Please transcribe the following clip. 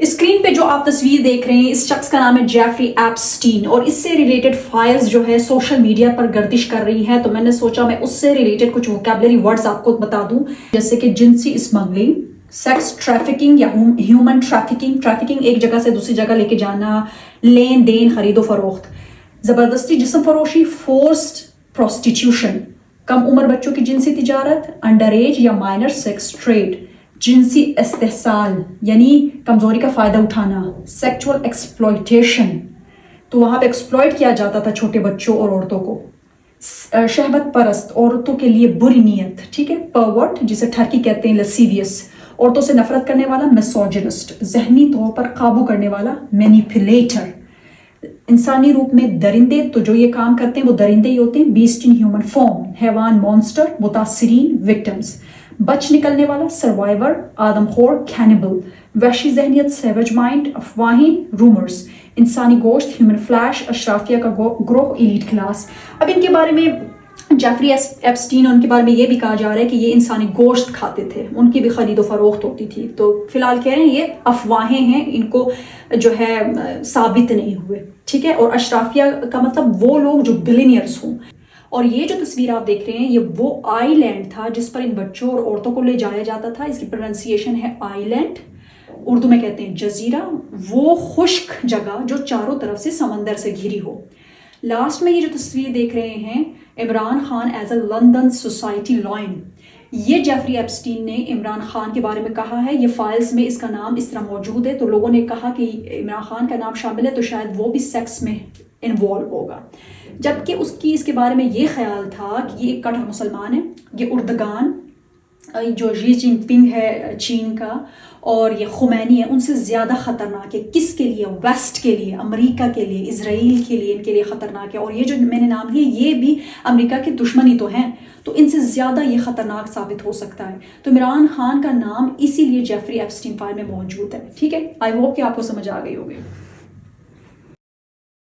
Screen پہ جو آپ تصویر دیکھ رہے ہیں اس شخص کا نام ہے جیفری ایپسٹین، اور اس سے ریلیٹڈ فائلز جو ہے سوشل میڈیا پر گردش کر رہی ہیں، تو میں نے سوچا میں اس سے ریلیٹڈ کچھ ووکیبلری ورڈز آپ کو بتا دوں، جیسے کہ جنسی اسمگلنگ، سیکس ٹریفکنگ یا ہیومن ٹریفکنگ ایک جگہ سے دوسری جگہ لے کے جانا، لین دین، خرید و فروخت، زبردستی جسم فروشی، فورسڈ پروسٹیٹیوشن، کم عمر بچوں کی جنسی تجارت، انڈر ایج یا مائنر سیکس ٹریڈ، جنسی استحصال یعنی کمزوری کا فائدہ اٹھانا، سیکچول ایکسپلوئٹیشن، تو وہاں پہ ایکسپلوئٹ کیا جاتا تھا چھوٹے بچوں اور عورتوں کو، شہوت پرست، عورتوں کے لیے بری نیت، ٹھیک ہے، پرورٹ جسے ٹرکی کہتے ہیں، لسیویس، عورتوں سے نفرت کرنے والا، میسوجنسٹ، ذہنی طور پر قابو کرنے والا، مینیپولیٹر، انسانی روپ میں درندے، تو جو یہ کام کرتے ہیں وہ درندے ہی ہوتے ہیں، بیسٹ ان ہیومن فارم، حیوان مونسٹر، متاثرین وکٹمز، بچ نکلنے والا، سروائیور، آدم خور، کینیبل، وحشی ذہنیت، سیوج مائنڈ، افواہیں، رومرز، انسانی گوشت، ہیومن فلیش، اشرافیہ کا گروہ، ایلیٹ کلاس۔ اب ان کے بارے میں جیفری ایپسٹین، ان کے بارے میں یہ بھی کہا جا رہا ہے کہ یہ انسانی گوشت کھاتے تھے، ان کی بھی خرید و فروخت ہوتی تھی، تو فی الحال کہہ رہے ہیں یہ افواہیں ہیں، ان کو جو ہے ثابت نہیں ہوئے، ٹھیک ہے۔ اور اشرافیہ کا مطلب وہ لوگ جو بلینئرز ہوں، اور یہ جو تصویر آپ دیکھ رہے ہیں یہ وہ آئی لینڈ تھا جس پر ان بچوں اور عورتوں کو لے جایا جاتا تھا، اس کی پروننسیشن ہے آئی لینڈ، اردو میں کہتے ہیں جزیرہ، وہ خشک جگہ جو چاروں طرف سے سمندر سے گھری ہو۔ لاسٹ میں یہ جو تصویر دیکھ رہے ہیں Imran Khan as a London society line, یہ جیفری ایپسٹین نے عمران خان کے بارے میں کہا ہے، یہ فائلز میں اس کا نام اس طرح موجود ہے، تو لوگوں نے کہا کہ عمران خان کا نام شامل ہے تو شاید وہ بھی سیکس میں انوالو ہوگا، جبکہ اس کے بارے میں یہ خیال تھا کہ یہ ایک کٹر مسلمان ہے، یہ اردگان جو جی جن پنگ ہے چین کا، اور یہ خمینی ہے، ان سے زیادہ خطرناک ہے، کس کے لیے؟ ویسٹ کے لیے، امریکہ کے لیے، اسرائیل کے لیے، ان کے لیے خطرناک ہے، اور یہ جو میں نے نام لیے یہ بھی امریکہ کے دشمنی تو ہیں، تو ان سے زیادہ یہ خطرناک ثابت ہو سکتا ہے، تو عمران خان کا نام اسی لیے جیفری ایپسٹین فائل میں موجود ہے، ٹھیک ہے۔ آئی ہوپ کہ آپ کو سمجھ آ گئی ہوگی۔